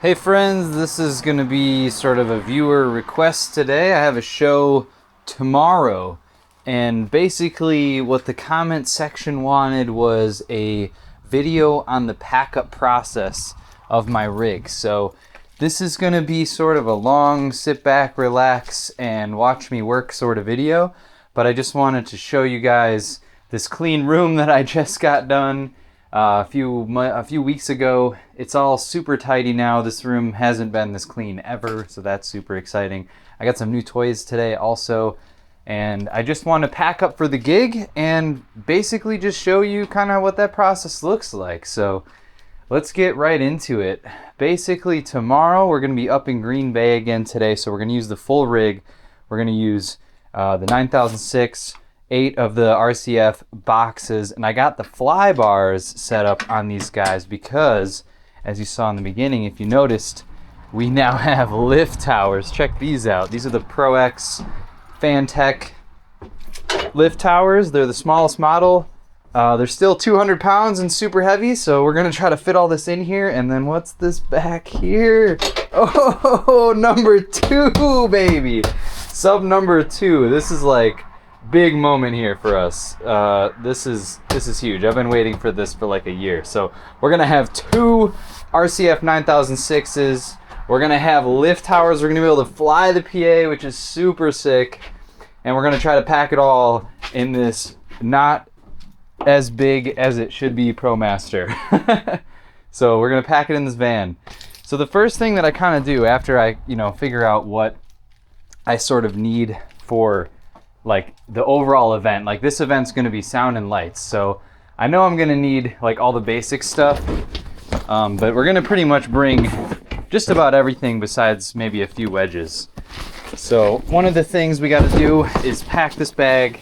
Hey friends, this is going to be sort of a viewer request today. I have a show tomorrow, and basically what the comment section wanted was a video on the pack-up process of my rig. So this is going to be sort of a long sit back, relax, and watch me work sort of video, but I just wanted to show you guys this clean room that I just got done a few weeks ago. It's all super tidy now. This room hasn't been this clean ever, so that's super exciting. I got some new toys today also, and I just want to pack up for the gig and basically just show you kind of what that process looks like. So let's get right into it. Basically tomorrow we're going to be up in Green Bay again today, so we're going to use the full rig. We're going to use the 9006, 8 of the RCF boxes, and I got the fly bars set up on these guys because, as you saw in the beginning, if you noticed, we now have lift towers. Check these out. These are the Pro X Fantech lift towers. They're the smallest model. They're still 200 pounds and super heavy, so we're gonna try to fit all this in here. And then what's this back here? Oh, number 2, baby. Sub number 2. This is like big moment here for us. This is huge. I've been waiting for this for like a year. So we're gonna have 2 RCF 9006s. We're gonna have lift towers. We're gonna be able to fly the PA, which is super sick. And we're gonna try to pack it all in this not as big as it should be ProMaster. So we're gonna pack it in this van. So the first thing that I kind of do after I figure out what I sort of need for like the overall event, like this event's going to be sound and lights, so I know I'm going to need like all the basic stuff, but we're going to pretty much bring just about everything besides maybe a few wedges. So one of the things we got to do is pack this bag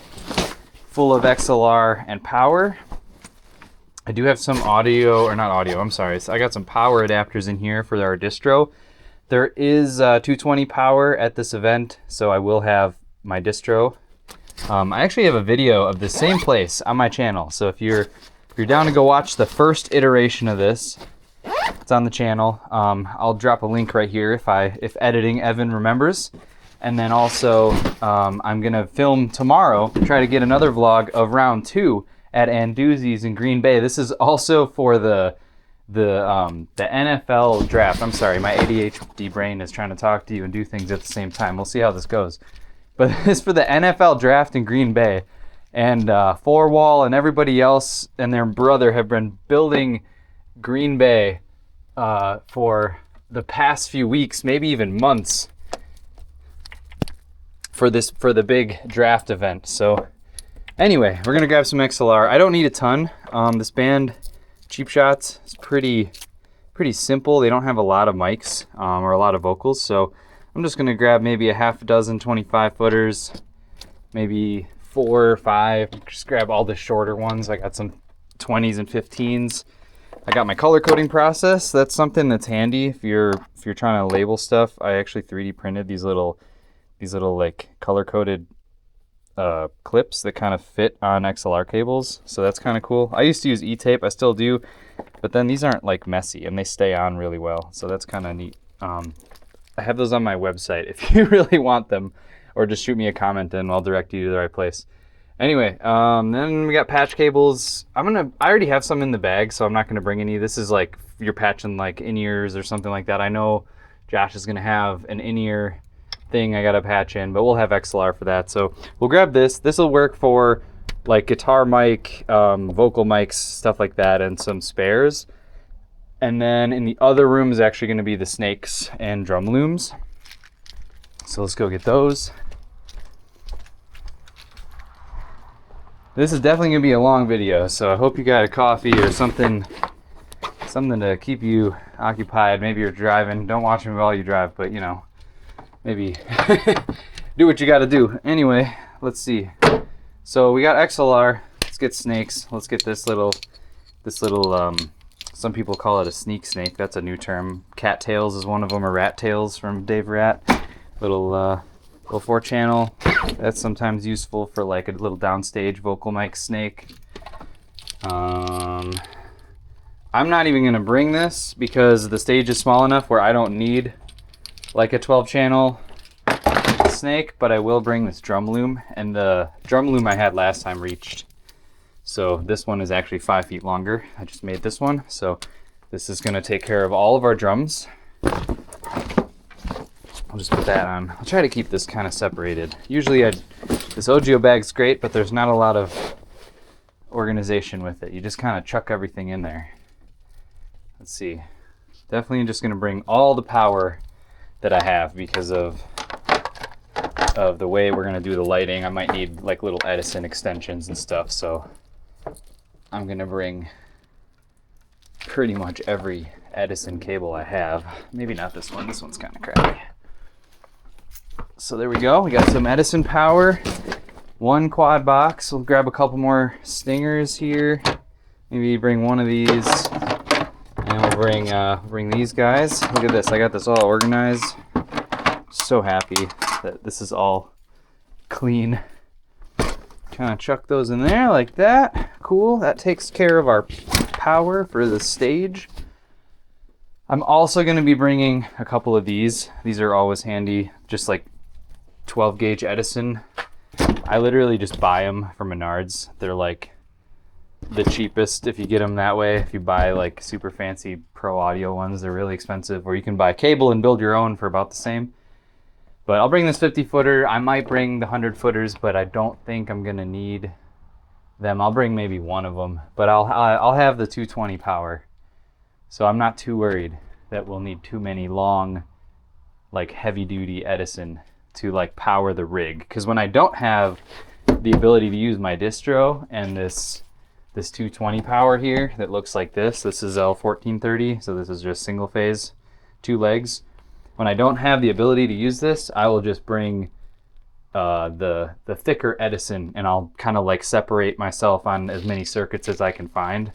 full of XLR and power. I do have some audio, or not audio, I'm sorry, so I got some power adapters in here for our distro. There is 220 power at this event, so I will have my distro. I actually have a video of the same place on my channel, so if you're down to go watch the first iteration of this, it's on the channel. I'll drop a link right here if editing Evan remembers. And then also I'm gonna film tomorrow, try to get another vlog of round 2 at Anduzzi's in Green Bay. This is also for the NFL draft. I'm sorry, my ADHD brain is trying to talk to you and do things at the same time. We'll see how this goes. But this is for the NFL draft in Green Bay. And Four Wall and everybody else and their brother have been building Green Bay for the past few weeks, maybe even months, for the big draft event. So anyway, we're gonna grab some XLR. I don't need a ton. This band, Cheap Shots, is pretty simple. They don't have a lot of mics or a lot of vocals, so I'm just gonna grab maybe a half a dozen 25 footers, maybe 4 or 5. Just grab all the shorter ones. I got some 20s and 15s. I got my color coding process. That's something that's handy if you're trying to label stuff. I actually 3D printed these little like color coded clips that kind of fit on XLR cables. So that's kind of cool. I used to use E-tape. I still do, but then these aren't like messy and they stay on really well. So that's kind of neat. I have those on my website if you really want them, or just shoot me a comment and I'll direct you to the right place. Anyway, then we got patch cables. I already have some in the bag, so I'm not gonna bring any. This is like you're patching like in-ears or something like that. I know Josh is gonna have an in-ear thing I gotta patch in, but we'll have XLR for that. So we'll grab this. This will work for like guitar mic, vocal mics, stuff like that, and some spares. And then in the other room is actually going to be the snakes and drum looms. So let's go get those. This is definitely going to be a long video, so I hope you got a coffee or something to keep you occupied. Maybe you're driving. Don't watch me while you drive, but maybe do what you got to do. Anyway, let's see. So we got XLR. Let's get snakes. Let's get this little some people call it a sneak snake. That's a new term. Cat tails is one of them, or rat tails from Dave Rat. Little 4-channel. That's sometimes useful for like a little downstage vocal mic snake. I I'm not even gonna bring this because the stage is small enough where I don't need like a 12 channel snake, but I will bring this drum loom, and the drum loom I had last time reached. So this one is actually 5 feet longer. I just made this one. So this is gonna take care of all of our drums. I'll just put that on. I'll try to keep this kind of separated. Usually this Ogio bag's great, but there's not a lot of organization with it. You just kind of chuck everything in there. Let's see. Definitely just gonna bring all the power that I have because of the way we're gonna do the lighting. I might need like little Edison extensions and stuff, so I'm gonna bring pretty much every Edison cable I have. Maybe not this one. This one's kind of crappy. So there we go. We got some Edison power. One quad box. We'll grab a couple more stingers here. Maybe bring one of these, and we'll bring these guys. Look at this. I got this all organized. So happy that this is all clean. Kind of chuck those in there like that. Cool. That takes care of our power for the stage. I'm also going to be bringing a couple of these. These are always handy, just like 12 gauge Edison. I literally just buy them from Menards. They're like the cheapest if you get them that way. If you buy like super fancy pro audio ones, they're really expensive. Or you can buy cable and build your own for about the same. But I'll bring this 50 footer. I might bring the 100 footers, but I don't think I'm gonna need them. I'll bring maybe one of them, but I'll have the 220 power. So I'm not too worried that we'll need too many long, like heavy duty Edison to like power the rig. Because when I don't have the ability to use my distro and this 220 power here that looks like this is L1430, so this is just single phase, 2 legs. When I don't have the ability to use this, I will just bring the thicker Edison, and I'll kind of like separate myself on as many circuits as I can find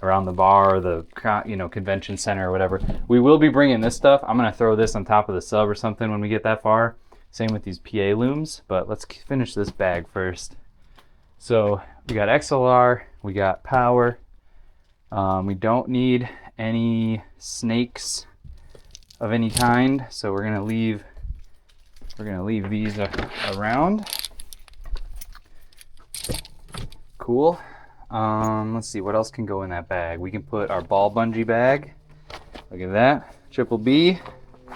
around the bar or the convention center or whatever. We will be bringing this stuff. I'm gonna throw this on top of the sub or something when we get that far. Same with these PA looms, but let's finish this bag first. So we got XLR, we got power. We don't need any snakes of any kind, so we're gonna leave these around. Cool. Let's see what else can go in that bag. We can put our ball bungee bag. Look at that, triple B.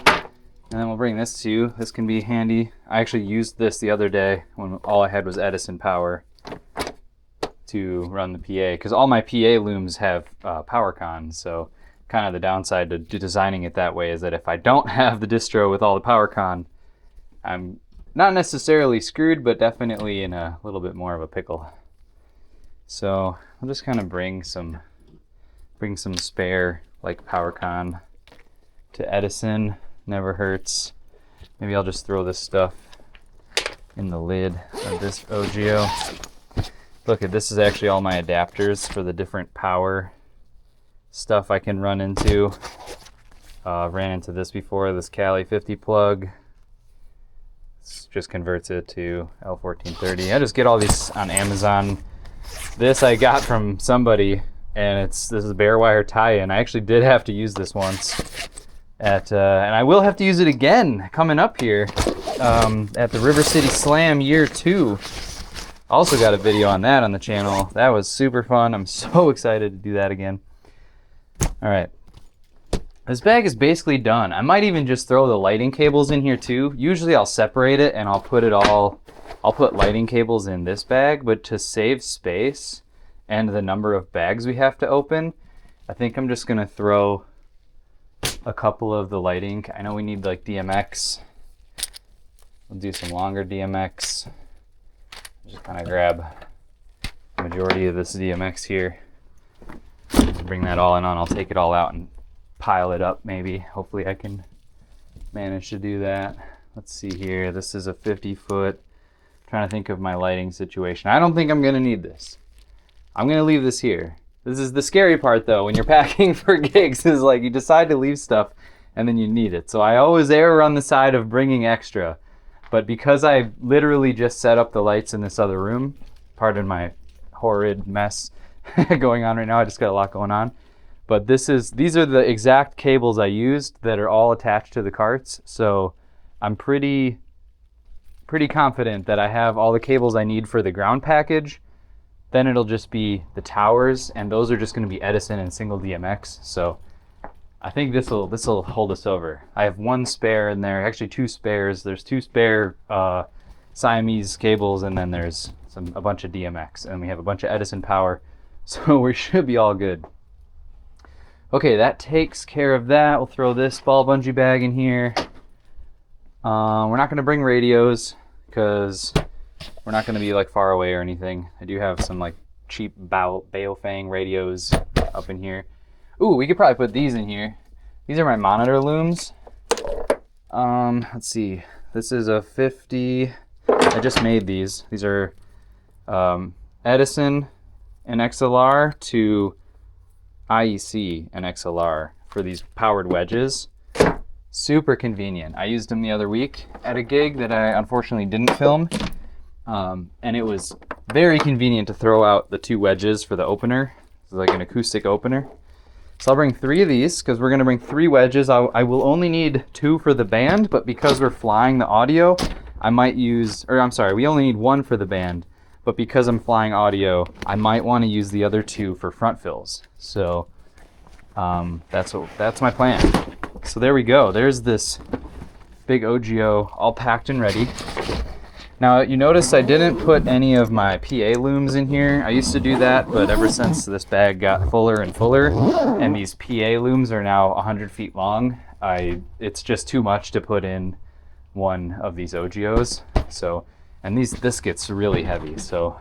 And then we'll bring this too. This can be handy. I actually used this the other day when all I had was Edison power to run the PA, because all my PA looms have PowerCon. So kind of the downside to designing it that way is that if I don't have the distro with all the PowerCon, I'm not necessarily screwed, but definitely in a little bit more of a pickle. So I'll just kind of bring some spare like PowerCon to Edison. Never hurts. Maybe I'll just throw this stuff in the lid of this Ogio. Look, this is actually all my adapters for the different power stuff I can run into. Ran into this before, this Cali 50 plug. This just converts it to L1430. I just get all these on Amazon. This I got from somebody, and this is a bare wire tie-in. I actually did have to use this once. And I will have to use it again coming up here at the River City Slam Year 2. Also got a video on that on the channel. That was super fun. I'm so excited to do that again. All right, this bag is basically done. I might even just throw the lighting cables in here too. Usually I'll separate it and I'll put lighting cables in this bag, but to save space and the number of bags we have to open, I think I'm just gonna throw a couple of the lighting. I know we need like DMX. We'll do some longer DMX. Just kind of grab the majority of this DMX here. Bring that all in on. I'll take it all out and pile it up maybe. Hopefully I can manage to do that. Let's see here. This is a 50 foot. Trying to think of my lighting situation. I don't think I'm gonna need this. I'm gonna leave this here. This is the scary part though, when you're packing for gigs, is like you decide to leave stuff and then you need it. So I always err on the side of bringing extra. But because I literally just set up the lights in this other room, pardon my horrid mess going on right now, I just got a lot going on. But these are the exact cables I used that are all attached to the carts. So I'm pretty confident that I have all the cables I need for the ground package. Then it'll just be the towers, and those are just going to be Edison and single DMX. So I think this'll hold us over. I have one spare in there, actually two spares. There's two spare Siamese cables, and then there's a bunch of DMX, and we have a bunch of Edison power. So we should be all good. Okay, that takes care of that. We'll throw this ball bungee bag in here. We're not going to bring radios because we're not going to be like far away or anything. I do have some like cheap Baofeng radios up in here. Ooh, we could probably put these in here. These are my monitor looms. Let's see. This is a 50. I just made these. These are Edison and XLR to IEC and XLR for these powered wedges. Super convenient. I used them the other week at a gig that I unfortunately didn't film. And it was very convenient to throw out the two wedges for the opener. It's like an acoustic opener. So I'll bring 3 of these because we're going to bring 3 wedges. I will only need 2 for the band, but because we're flying the audio, I might use, or I'm sorry, we only need 1 for the band. But because I'm flying audio, I might want to use the other 2 for front fills. So that's my plan. So there we go. There's this big OGO all packed and ready. Now you notice I didn't put any of my PA looms in here. I used to do that, but ever since this bag got fuller and fuller, and these PA looms are now 100 feet long, it's just too much to put in one of these OGOs. So. And this gets really heavy, so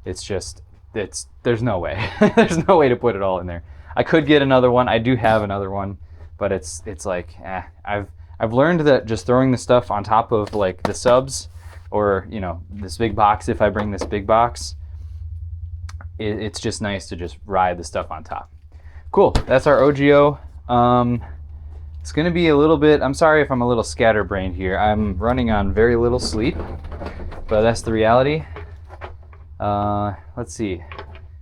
there's no way. There's no way to put it all in there. I could get another one. I do have another one, but it's like, I've learned that just throwing the stuff on top of like the subs, or this big box, if I bring this big box, it's just nice to just ride the stuff on top. Cool, that's our OGO. It's gonna be a little bit, I'm sorry if I'm a little scatterbrained here. I'm running on very little sleep, but that's the reality. Let's see.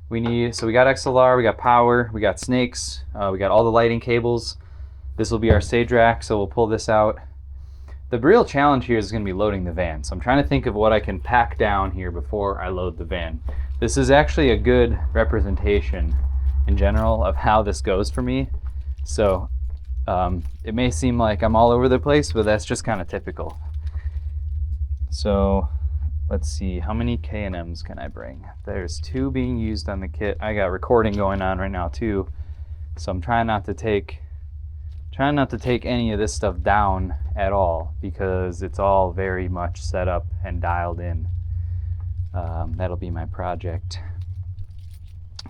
So we got XLR, we got power, we got snakes, we got all the lighting cables. This will be our stage rack, so we'll pull this out. The real challenge here is gonna be loading the van. So I'm trying to think of what I can pack down here before I load the van. This is actually a good representation in general of how this goes for me. So it may seem like I'm all over the place, but that's just kind of typical. So let's see, how many K&Ms can I bring? There's 2 being used on the kit. I got recording going on right now too, so I'm trying not to take any of this stuff down at all because it's all very much set up and dialed in. That'll be my project.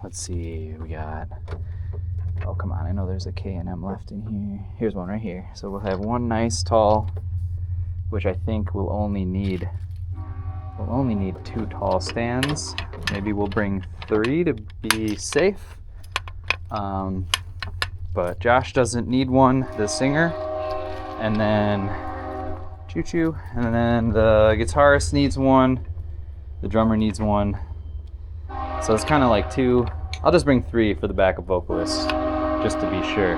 Let's see, we got, oh come on, I know there's a K&M left in here. Here's one right here. So we'll have one nice tall, which I think we'll only need 2 tall stands. Maybe we'll bring 3 to be safe. But Josh doesn't need one, the singer. And then Choo Choo. And then the guitarist needs one. The drummer needs one. So it's kind of like 2. I'll just bring 3 for the backup vocalist, just to be sure.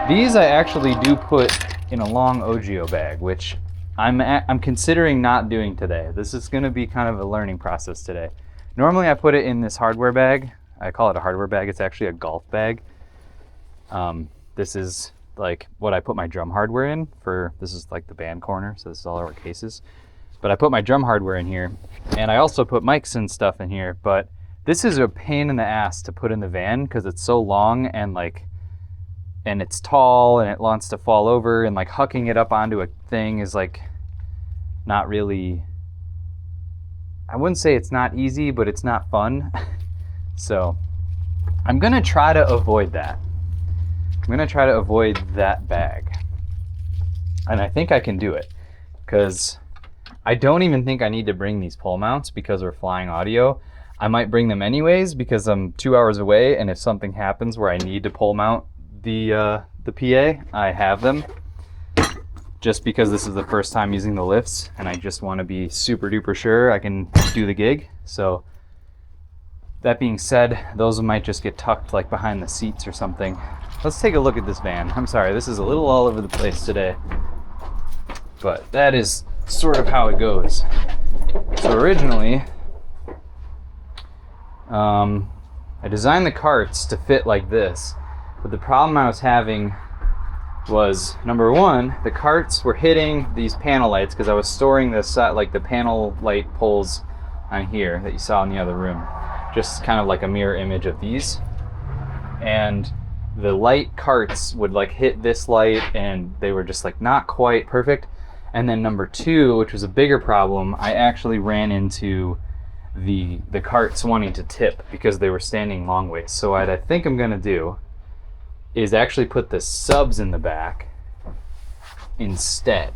These I actually do put in a long OGO bag, which I'm considering not doing today. This is going to be kind of a learning process today. Normally I put it in this hardware bag. I call it a hardware bag. It's actually a golf bag. This is like what I put my drum hardware in for. This is like the band corner, so this is all our cases. But I put my drum hardware in here, and I also put mics and stuff in here, but this is a pain in the ass to put in the van because it's so long and it's tall and it wants to fall over, and like hucking it up onto a thing is like not really, I wouldn't say it's not easy, but it's not fun. So I'm gonna try to avoid that. I'm gonna try to avoid that bag. And I think I can do it because I don't even think I need to bring these pole mounts because we're flying audio. I might bring them anyways because I'm 2 hours away, and if something happens where I need to pole mount the PA, I have them. Just because this is the first time using the lifts, and I just want to be super duper sure I can do the gig. So That being said, those might just get tucked like behind the seats or something. Let's take a look at this van. I'm sorry, this is a little all over the place today, but that is sort of how it goes. So originally, I designed the carts to fit like this, but the problem I was having was, number one, the carts were hitting these panel lights because I was storing this like the panel light poles on here that you saw in the other room, just kind of like a mirror image of these. And the light carts would like hit this light and they were just like not quite perfect. And then number two, which was a bigger problem, I actually ran into the carts wanting to tip because they were standing long ways. So what I think I'm gonna do is actually put the subs in the back instead.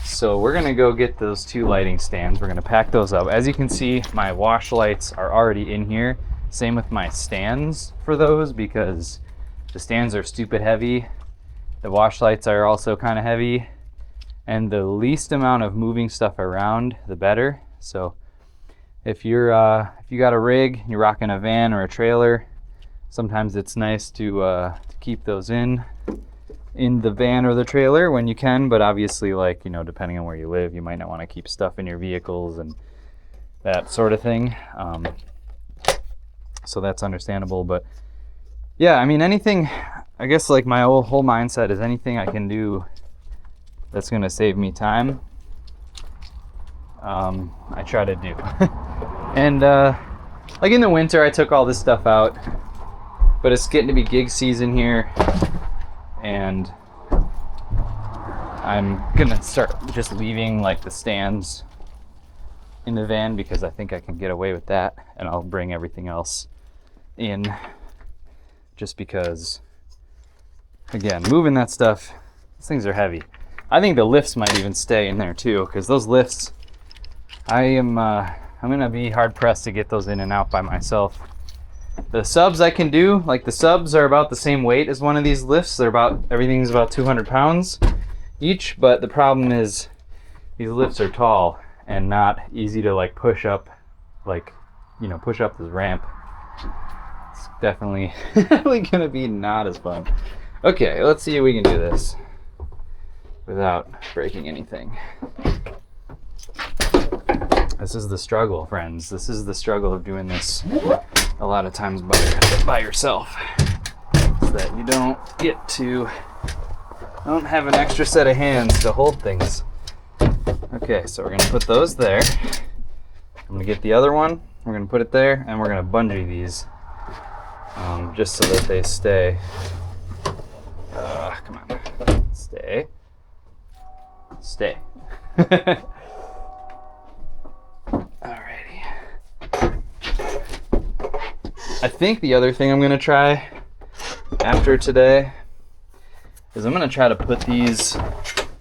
So we're gonna go get those two lighting stands. We're gonna pack those up. As you can see, my wash lights are already in here. Same with my stands for those, because the stands are stupid heavy. The wash lights are also kind of heavy. And the least amount of moving stuff around, the better. So if you got a rig, you're rocking a van or a trailer, sometimes it's nice to keep those in the van or the trailer when you can, but obviously, like, you know, depending on where you live, you might not want to keep stuff in your vehicles and that sort of thing. So that's understandable, but yeah, I mean, anything, I guess like my whole mindset is anything I can do that's gonna save me time, I try to do. And like in the winter, I took all this stuff out, but it's getting to be gig season here, and I'm gonna start just leaving like the stands in the van because I think I can get away with that, and I'll bring everything else in, just because, again, moving that stuff, these things are heavy. I think the lifts might even stay in there too, because those lifts, I'm gonna be hard pressed to get those in and out by myself. The subs I can do, like the subs are about the same weight as one of these lifts. Everything's about 200 pounds each, but the problem is these lifts are tall and not easy to like push up, like, you know, push up this ramp. It's definitely gonna be not as fun. Okay, let's see if we can do this without breaking anything. This is the struggle, friends. This is the struggle of doing this a lot of times by yourself. Is that you don't have an extra set of hands to hold things. Okay, so we're gonna put those there. I'm gonna get the other one, we're gonna put it there, and we're gonna bungee these just so that they stay. Come on, stay. Alrighty. I think the other thing I'm gonna try after today is I'm gonna try to put these.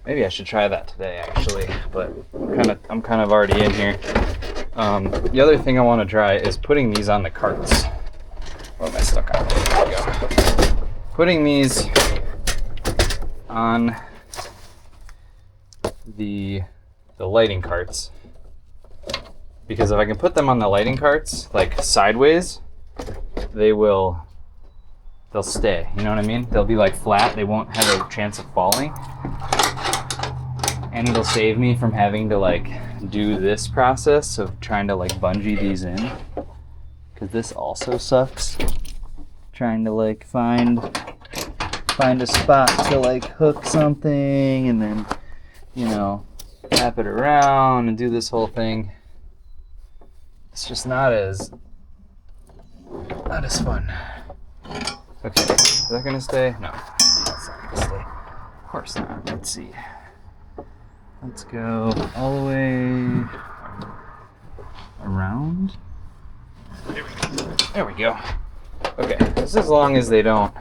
Maybe I should try that today, actually. But I'm kind of already in here. The other thing I want to try is putting these on the carts. What am I stuck on? There we go. Putting these on the lighting carts, because if I can put them on the lighting carts like sideways, they'll stay, you know what I mean? They'll be like flat, they won't have a chance of falling, and it'll save me from having to like do this process of trying to like bungee these in, because this also sucks, trying to like find a spot to like hook something and then, you know, wrap it around and do this whole thing. It's just not as fun. Okay, is that gonna stay? No, that's not gonna stay. Of course not. Let's see. Let's go all the way around. There we go. Okay, just as long as they don't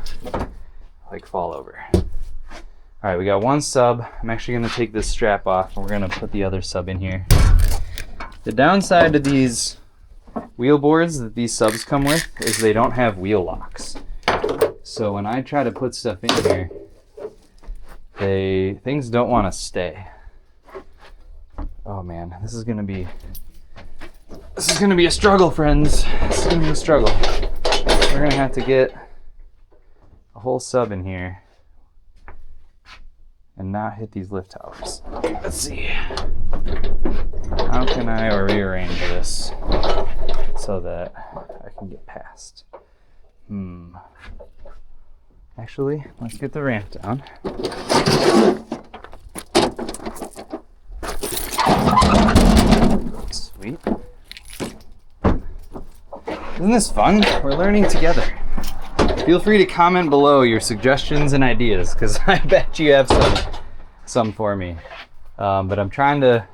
like fall over. All right, we got one sub. I'm actually gonna take this strap off and we're gonna put the other sub in here. The downside to these wheel boards that these subs come with is they don't have wheel locks. So when I try to put stuff in here, things don't want to stay. Oh man, this is gonna be This is gonna be a struggle, friends. This is gonna be a struggle. We're gonna have to get a whole sub in here and not hit these lift towers. Let's see. How can I rearrange this so that I can get past? Actually, let's get the ramp down. Sweet. Isn't this fun? We're learning together. Feel free to comment below your suggestions and ideas, because I bet you have some for me. But I'm trying to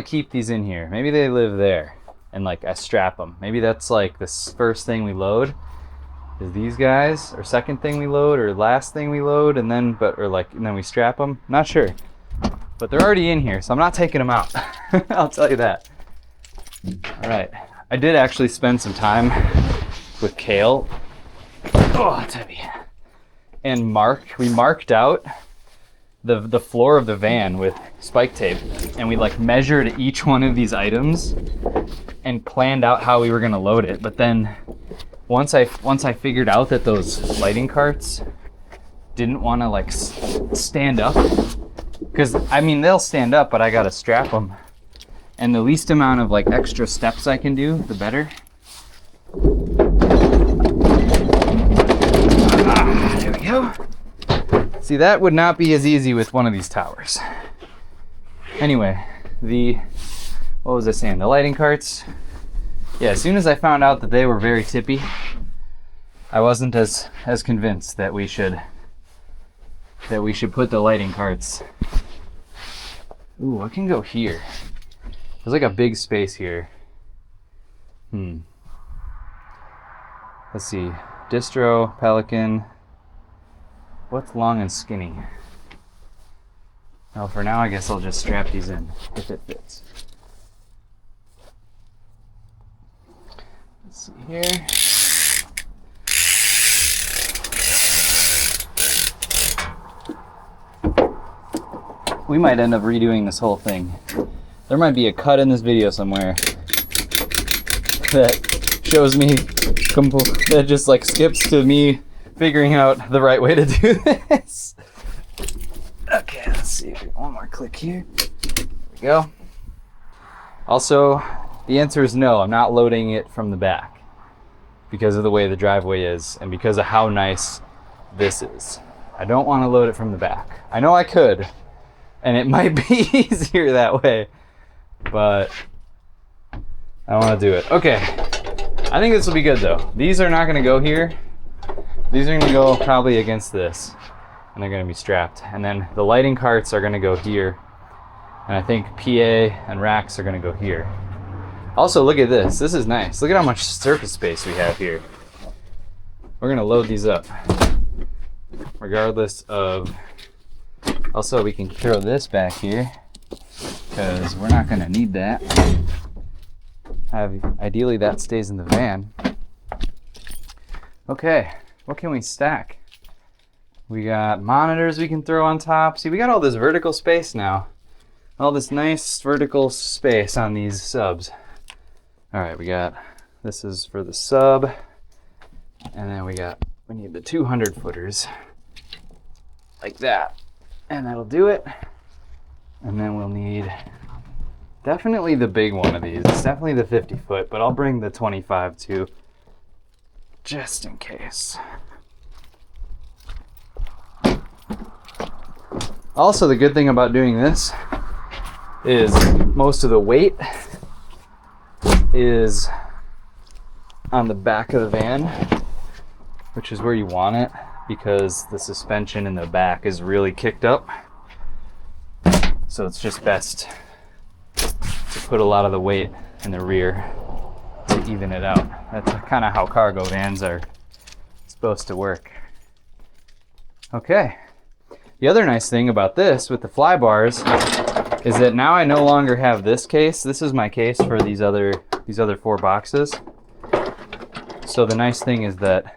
keep these in here. Maybe they live there, and like I strap them. Maybe that's like the first thing we load is these guys, or second thing we load, or last thing we load, and then and then we strap them. Not sure, but they're already in here, so I'm not taking them out. I'll tell you that. All right, I did actually spend some time with Kale. Oh, it's heavy. And we marked out the floor of the van with spike tape, and we like measured each one of these items and planned out how we were gonna load it. But then once I figured out that those lighting carts didn't want to like stand up, because I mean they'll stand up, but I gotta strap them, and the least amount of like extra steps I can do, the better. There we go. See, that would not be as easy with one of these towers. Anyway, what was I saying? The lighting carts. Yeah, as soon as I found out that they were very tippy, I wasn't as convinced that we should put the lighting carts. Ooh, I can go here. There's like a big space here. Let's see. Distro, Pelican. What's long and skinny? Well, for now, I guess I'll just strap these in if it fits. Let's see here. We might end up redoing this whole thing. There might be a cut in this video somewhere that shows me that just like skips to me figuring out the right way to do this. Okay, let's see. One more click here. There we go. Also, the answer is no. I'm not loading it from the back because of the way the driveway is and because of how nice this is. I don't want to load it from the back. I know I could, and it might be easier that way, but I don't want to do it. Okay, I think this will be good though. These are not going to go here. These are going to go probably against this, and they're going to be strapped. And then the lighting carts are going to go here, and I think PA and racks are going to go here. Also, look at this. This is nice. Look at how much surface space we have here. We're going to load these up, regardless of... Also, we can throw this back here, because we're not going to need that. Ideally, that stays in the van. Okay. What can we stack? We got monitors we can throw on top. See, we got all this vertical space now. All this nice vertical space on these subs. All right, this is for the sub. And then we need the 200 footers. Like that. And that'll do it. And then we'll need definitely the big one of these. It's definitely the 50 foot, but I'll bring the 25 too, just in case. Also, the good thing about doing this is most of the weight is on the back of the van, which is where you want it because the suspension in the back is really kicked up. So it's just best to put a lot of the weight in the rear to even it out. That's kind of how cargo vans are supposed to work. Okay. The other nice thing about this with the fly bars is that now I no longer have this case. This is my case for these other 4 boxes. So the nice thing is that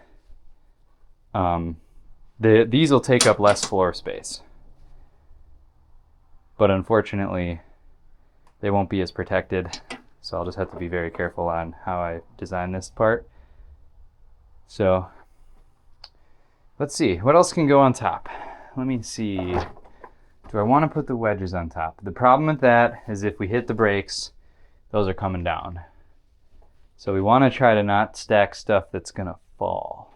these will take up less floor space. But unfortunately, they won't be as protected. so I'll just have to be very careful on how I design this part. So let's see, what else can go on top? Let me see. Do I want to put the wedges on top? The problem with that is if we hit the brakes, those are coming down. So we want to try to not stack stuff that's going to fall.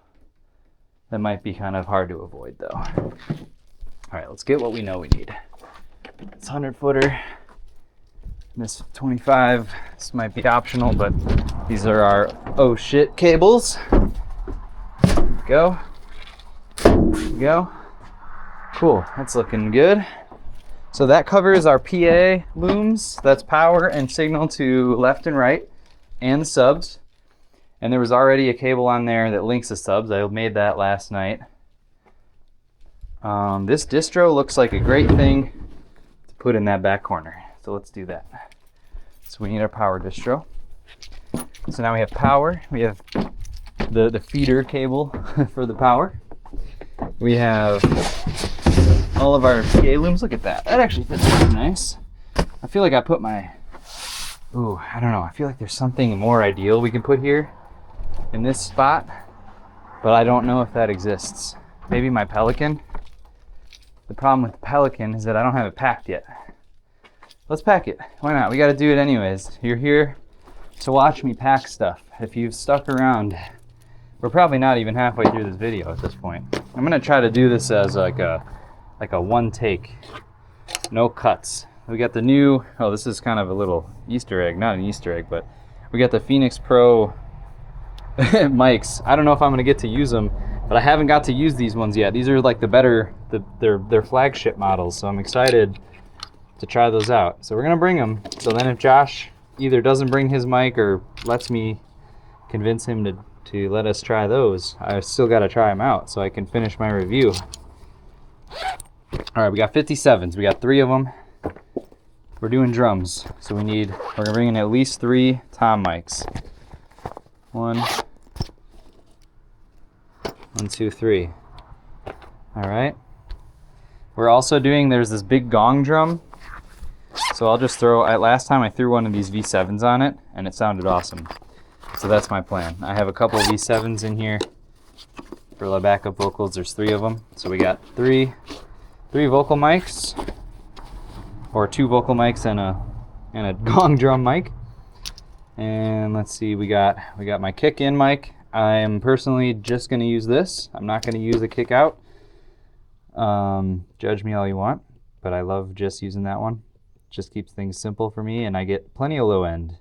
That might be kind of hard to avoid though. All right, let's get what we know we need. It's 100-footer. This 25, this might be optional, but these are our oh shit cables. Go. Go. Cool, that's looking good. So that covers our PA looms. That's power and signal to left and right and the subs. And there was already a cable on there that links the subs. I made that last night. This distro looks like a great thing to put in that back corner. So let's do that. So we need our power distro. So now we have power. We have the feeder cable for the power. We have all of our PA looms. Look at that. That actually fits pretty nice. I feel like I put my, ooh, I don't know. I feel like there's something more ideal we can put here in this spot, but I don't know if that exists. Maybe my Pelican. The problem with the Pelican is that I don't have it packed yet. Let's pack it. Why not? We got to do it anyways. You're here to watch me pack stuff. If you've stuck around, we're probably not even halfway through this video at this point. I'm gonna try to do this as like a one take, no cuts. We got the new, oh, this is kind of a little Easter egg, not an Easter egg, but we got the Phoenix Pro mics. I don't know if I'm gonna get to use them, but I haven't got to use these ones yet. These are like the better, they're flagship models, so I'm excited to try those out. So we're gonna bring them. So then if Josh either doesn't bring his mic or lets me convince him to let us try those, I still gotta try them out so I can finish my review. All right, we got 57s. We got 3 of them. We're doing drums, so we're gonna bring in at least 3 tom mics. 1, 2, 3. All right. We're also doing, there's this big gong drum. So I'll just throw, last time I threw one of these V7s on it and it sounded awesome. So that's my plan. I have a couple of V7s in here for the backup vocals. There's 3 of them. So we got three vocal mics, or 2 vocal mics and a gong drum mic. And let's see, we got my kick in mic. I am personally just gonna use this. I'm not gonna use the kick out. Judge me all you want, but I love just using that one. Just keeps things simple for me, and I get plenty of low end.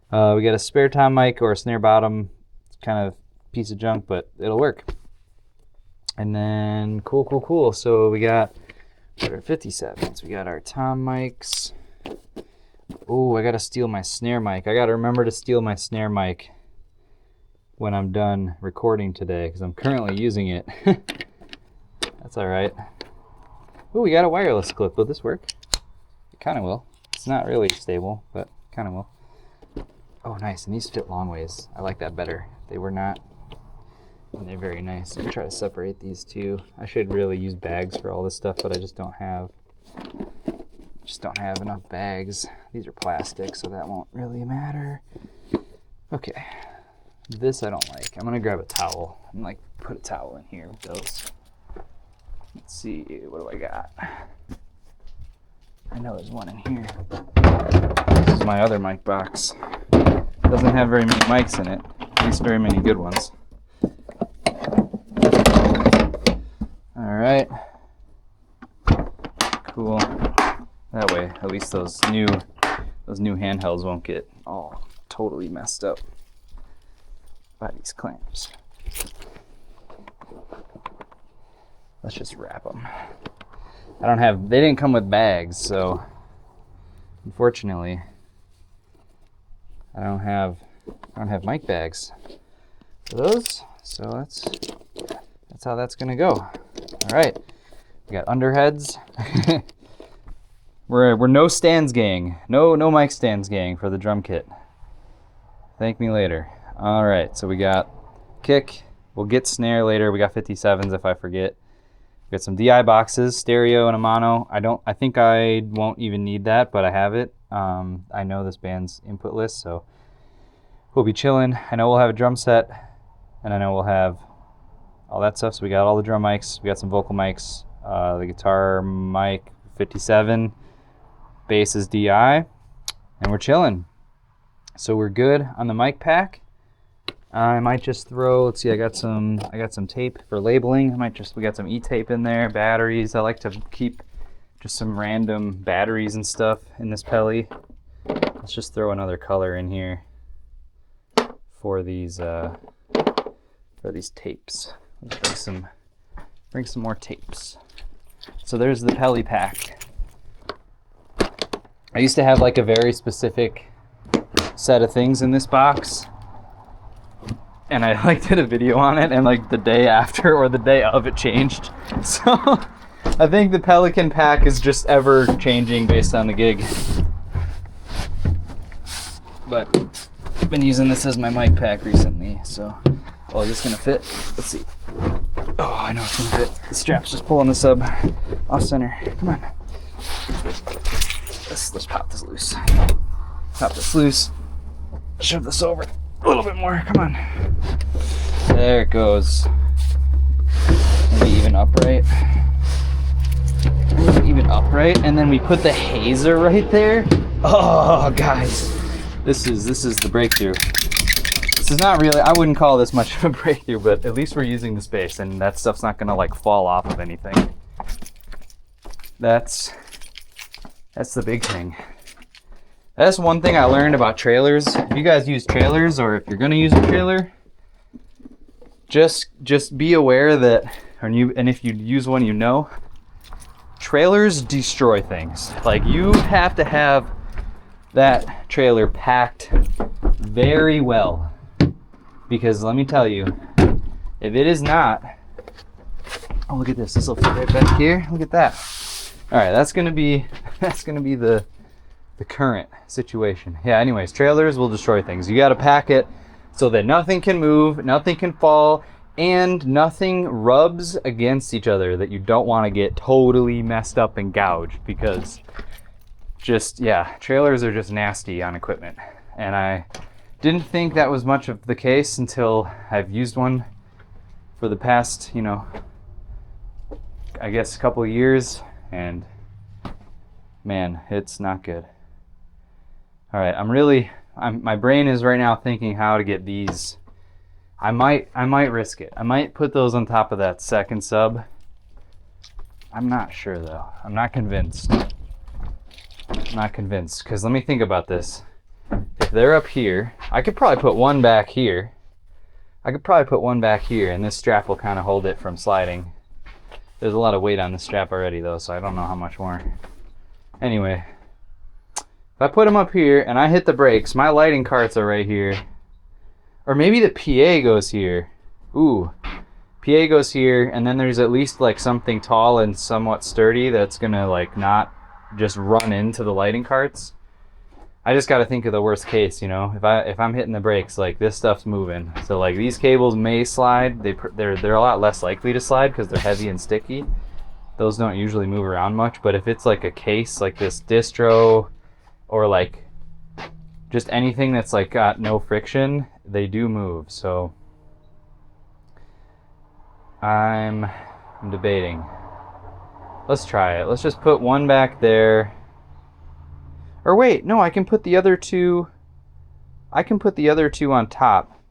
We got a spare tom mic or a snare bottom. It's kind of a piece of junk, but it'll work. And then cool. So we got our 57s. We got our tom mics. Oh, I gotta steal my snare mic. I gotta remember to steal my snare mic when I'm done recording today, because I'm currently using it. That's all right. Oh, we got a wireless clip. Will this work? It kind of will. It's not really stable, but kind of will. Oh, nice. And these fit long ways. I like that better. They were not. And they're very nice. I'm gonna try to separate these two. I should really use bags for all this stuff, but I just don't have enough bags. These are plastic, so that won't really matter. Okay. This I don't like. I'm gonna grab a towel and like put a towel in here with those. Let's see, what do I got? I know there's one in here. This is my other mic box. Doesn't have very many mics in it, at least very many good ones. All right. Cool. That way, at least those new handhelds won't get all totally messed up by these clamps. Let's just wrap them. They didn't come with bags, so unfortunately, I don't have mic bags for those. So that's how that's gonna go. All right, we got underheads. We're no stands gang, no mic stands gang for the drum kit. Thank me later. All right, so we got kick. We'll get snare later. We got 57s if I forget. We got some DI boxes, stereo and a mono. I think I won't even need that, but I have it. I know this band's input list, so we'll be chilling. I know we'll have a drum set, and I know we'll have all that stuff. So we got all the drum mics, we got some vocal mics, the guitar mic 57, bass is DI, and we're chilling. So we're good on the mic pack. I might just throw, let's see, I got some tape for labeling. We got some E-tape in there, batteries. I like to keep just some random batteries and stuff in this Pelly. Let's just throw another color in here for these tapes. Let's bring some more tapes. So there's the Pelly pack. I used to have like a very specific set of things in this box, and I like did a video on it, and like the day after or the day of it changed. So I think the Pelican pack is just ever changing based on the gig. But I've been using this as my mic pack recently, so is this gonna fit? Let's see. Oh, I know it's gonna fit. The strap's just pulling the sub off center. Come on. Let's pop this loose. Pop this loose. Shove this over a little bit more. Come on. There it goes. Maybe even upright. Even upright. And then we put the hazer right there. Oh, guys. This is the breakthrough. This is not really, I wouldn't call this much of a breakthrough, but at least we're using the space, and that stuff's not gonna like fall off of anything. That's the big thing. That's one thing I learned about trailers. If you guys use trailers, or if you're gonna use a trailer, just be aware that, and if you use one, you know, trailers destroy things. Like, you have to have that trailer packed very well, because let me tell you, if it is not, oh, look at this. This will fit right back here. Look at that. All right, that's gonna be the current situation. Yeah, anyways, trailers will destroy things. You got to pack it so that nothing can move, nothing can fall, and nothing rubs against each other that you don't want to get totally messed up and gouged, because trailers are just nasty on equipment. And I didn't think that was much of the case until I've used one for the past, I guess a couple of years, and man, it's not good. All right, my brain is right now thinking how to get these. I might risk it. I might put those on top of that second sub. I'm not sure though. I'm not convinced. Because let me think about this. If they're up here, I could probably put one back here. And this strap will kind of hold it from sliding. There's a lot of weight on the strap already though, so I don't know how much more. Anyway, if I put them up here and I hit the brakes, my lighting carts are right here. Or maybe the PA goes here. Ooh, PA goes here, and then there's at least like something tall and somewhat sturdy that's gonna like not just run into the lighting carts. I just got to think of the worst case, if I'm hitting the brakes, like this stuff's moving. So like these cables may slide. They're a lot less likely to slide because they're heavy and sticky. Those don't usually move around much, but if it's like a case like this distro, or like just anything that's like got no friction, they do move. So I'm debating. Let's try it. Let's just put one back there. Or wait, no, I can put the other two on top.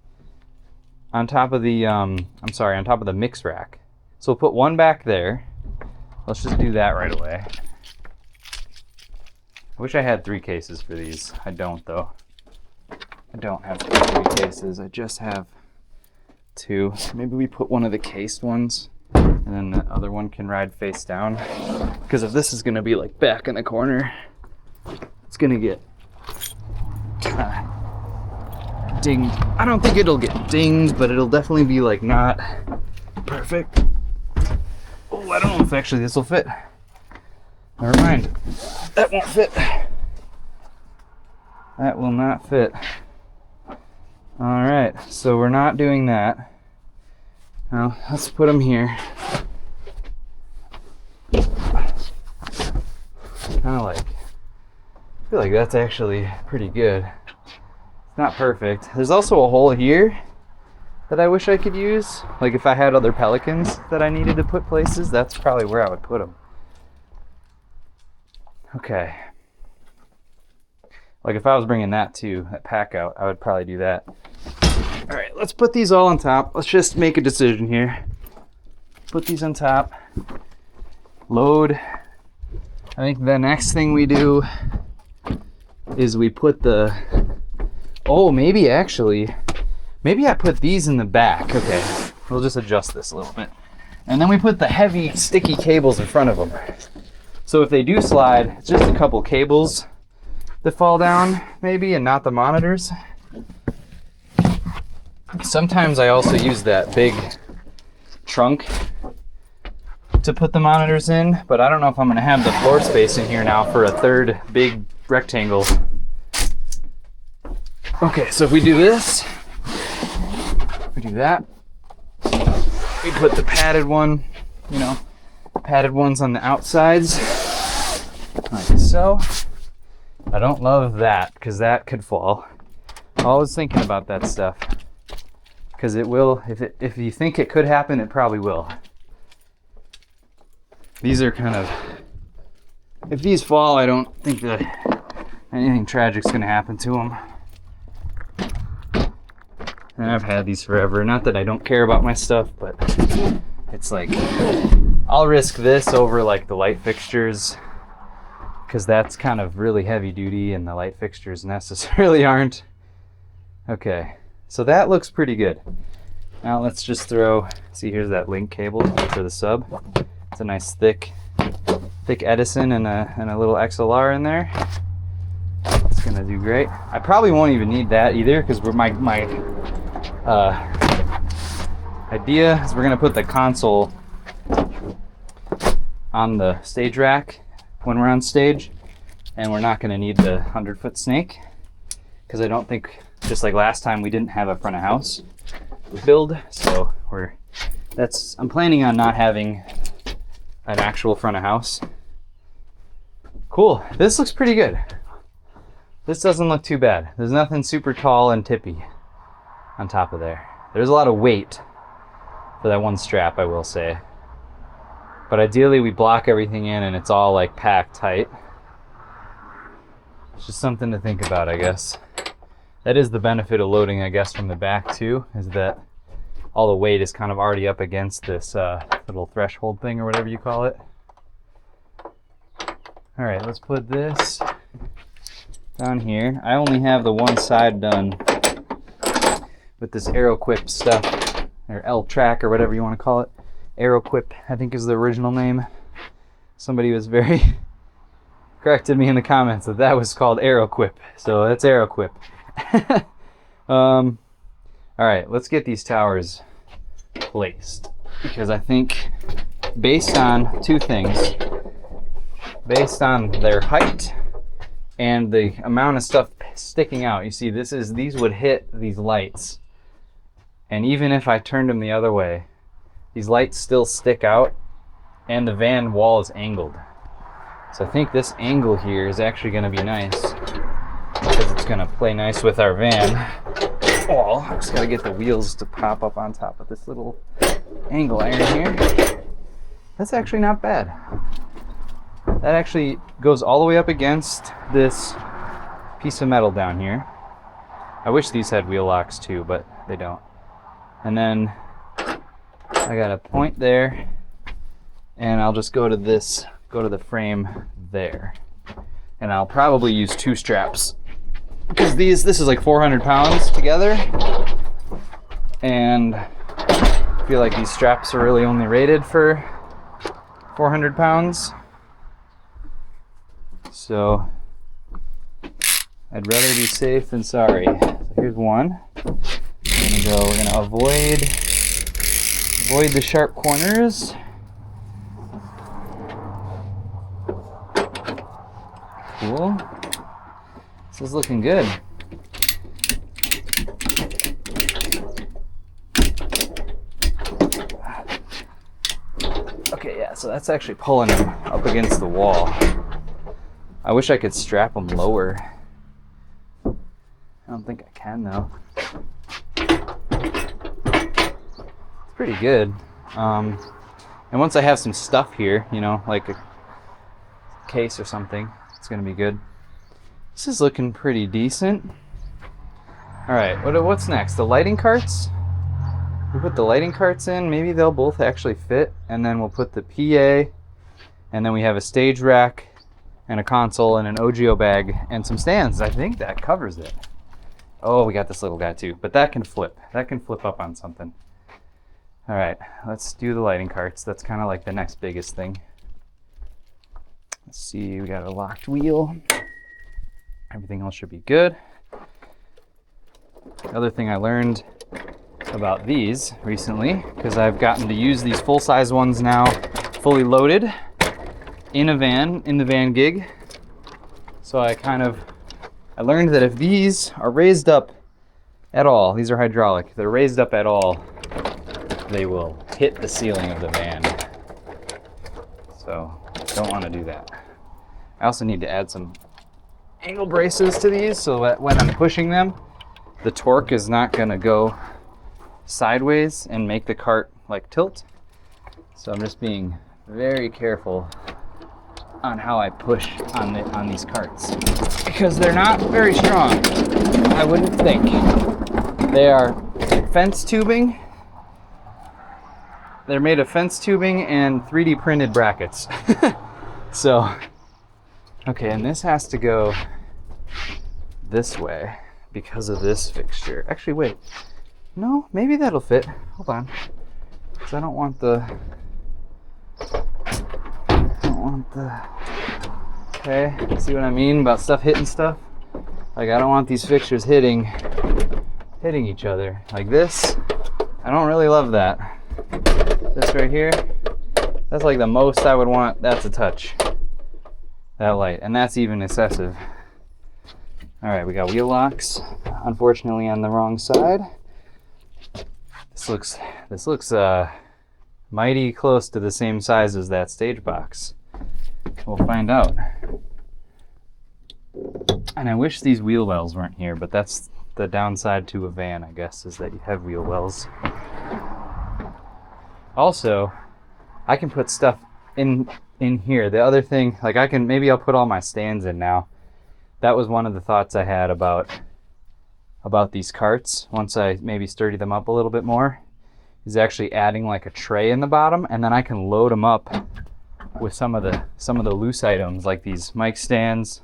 On top of the on top of the mix rack. So we'll put one back there. Let's just do that right away. I wish I had 3 cases for these. I don't though. I don't have 3 cases. I just have 2. Maybe we put one of the cased ones, and then the other one can ride face down. Because if this is gonna be like back in the corner, it's gonna get dinged. I don't think it'll get dinged, but it'll definitely be like not perfect. Oh, I don't know if actually this will fit. Never mind. That won't fit. That will not fit. All right, so we're not doing that. Now let's put them here. Kind of like feel like that's actually pretty good. It's not perfect. There's also a hole here that I wish I could use. Like if I had other pelicans that I needed to put places, that's probably where I would put them. Okay. Like if I was bringing that too, that pack out, I would probably do that. All right, let's put these all on top. Let's just make a decision here. Put these on top. Load. I think the next thing we do is we put the, oh, maybe I put these in the back. Okay, we'll just adjust this a little bit. And then we put the heavy, sticky cables in front of them. So if they do slide, it's just a couple cables that fall down, maybe, and not the monitors. Sometimes I also use that big trunk to put the monitors in, but I don't know if I'm gonna have the floor space in here now for a third big rectangle. Okay, so if we do this, we do that, we put the padded one, you know, padded ones on the outsides, like so. I don't love that, because that could fall. Always thinking about that stuff, because it will, if you think it could happen, it probably will. These are kind of, if these fall, I don't think that anything tragic's gonna happen to them. And I've had these forever. Not that I don't care about my stuff, but it's like, I'll risk this over like the light fixtures, because that's kind of really heavy duty and the light fixtures necessarily aren't. Okay, so that looks pretty good. Now let's just throw, see, here's that link cable for the sub. It's a nice thick Edison and a little XLR in there. It's gonna do great. I probably won't even need that either, because my idea is we're gonna put the console on the stage rack when we're on stage, and we're not gonna need the 100-foot snake, because I don't think, just like last time, we didn't have a front of house build, so I'm planning on not having an actual front of house. Cool, this looks pretty good. This doesn't look too bad. There's nothing super tall and tippy on top of there. There's a lot of weight for that one strap, I will say. But ideally we block everything in and it's all like packed tight. It's just something to think about, I guess. That is the benefit of loading, I guess, from the back too, is that all the weight is kind of already up against this little threshold thing or whatever you call it. All right, let's put this down here. I only have the one side done with this AeroQuip stuff, or L-Track or whatever you want to call it. AeroQuip, I think, is the original name. Somebody was very corrected me in the comments that that was called AeroQuip, so that's AeroQuip. All right, let's get these towers placed, because I think based on two things, based on their height and the amount of stuff sticking out, you see these would hit these lights, and even if I turned them the other way, these lights still stick out, and the van wall is angled. So I think this angle here is actually going to be nice, because it's going to play nice with our van wall. I just got to get the wheels to pop up on top of this little angle iron here. That's actually not bad. That actually goes all the way up against this piece of metal down here. I wish these had wheel locks too, but they don't. And then I got a point there, and I'll just go to the frame there. And I'll probably use two straps, because this is like 400 pounds together, and I feel like these straps are really only rated for 400 pounds. So I'd rather be safe than sorry. So here's one. We're gonna avoid the sharp corners. Cool. This is looking good. Okay, yeah, so that's actually pulling them up against the wall. I wish I could strap them lower. I don't think I can though. It's pretty good. And once I have some stuff here, you know, like a case or something, it's gonna be good. This is looking pretty decent. All right, what's next? The lighting carts? We put the lighting carts in, maybe they'll both actually fit, and then we'll put the PA, and then we have a stage rack and a console and an OGO bag and some stands. I think that covers it. Oh, we got this little guy too, but that can flip. That can flip up on something. All right, let's do the lighting carts. That's kind of like the next biggest thing. Let's see, we got a locked wheel. Everything else should be good. The other thing I learned about these recently, because I've gotten to use these full-size ones now, fully loaded, in a van, in the van gig. So I learned that if these are raised up at all, these are hydraulic, if they're raised up at all, they will hit the ceiling of the van. So don't want to do that. I also need to add some angle braces to these so that when I'm pushing them, the torque is not going to go sideways and make the cart like tilt. So I'm just being very careful on how I push on these carts because they're not very strong. I wouldn't think. They are fence tubing. They're made of fence tubing and 3D printed brackets. So, okay, and this has to go this way because of this fixture. Actually, wait. No, maybe that'll fit. Hold on. Because I don't want the... Okay, see what I mean about stuff hitting stuff? Like, I don't want these fixtures hitting each other. Like this, I don't really love that. This right here, that's like the most I would want that to touch. That light, and that's even excessive. All right, we got wheel locks, unfortunately on the wrong side. This looks mighty close to the same size as that stage box. We'll find out. And I wish these wheel wells weren't here, but that's the downside to a van, I guess, is that you have wheel wells. Also, I can put stuff in here. The other thing, like maybe I'll put all my stands in now. That was one of the thoughts I had about these carts, once I maybe sturdy them up a little bit more, is actually adding like a tray in the bottom, and then I can load them up with some of the loose items, like these mic stands,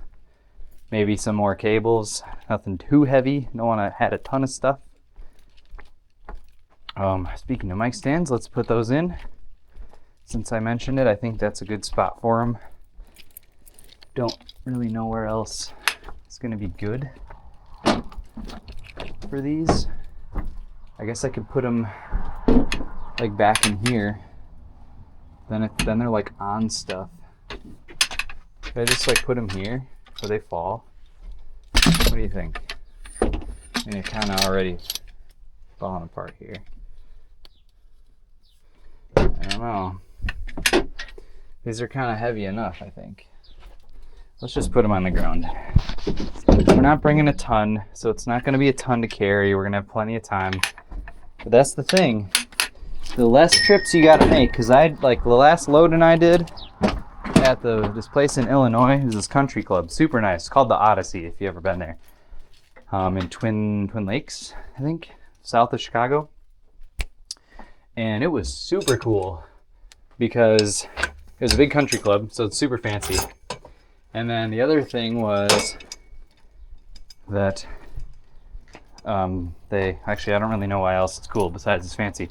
maybe some more cables. Nothing too heavy. Don't want to add a ton of stuff. Speaking of mic stands, let's put those in. Since I mentioned it, I think that's a good spot for them. Don't really know where else it's going to be good for these. I guess I could put them like back in here. Then they're like on stuff. Should I just like put them here so they fall? What do you think? I mean, they're kind of already falling apart here. I don't know. These are kind of heavy enough, I think. Let's just put them on the ground. We're not bringing a ton, so it's not going to be a ton to carry. We're going to have plenty of time. But that's the thing. The less trips you got to make, because like the last loading I did at this place in Illinois, it was this country club, super nice. It's called the Odyssey, if you've ever been there. In Twin Lakes, I think, south of Chicago. And it was super cool because it was a big country club, so it's super fancy. And then the other thing was that I don't really know why else it's cool besides it's fancy.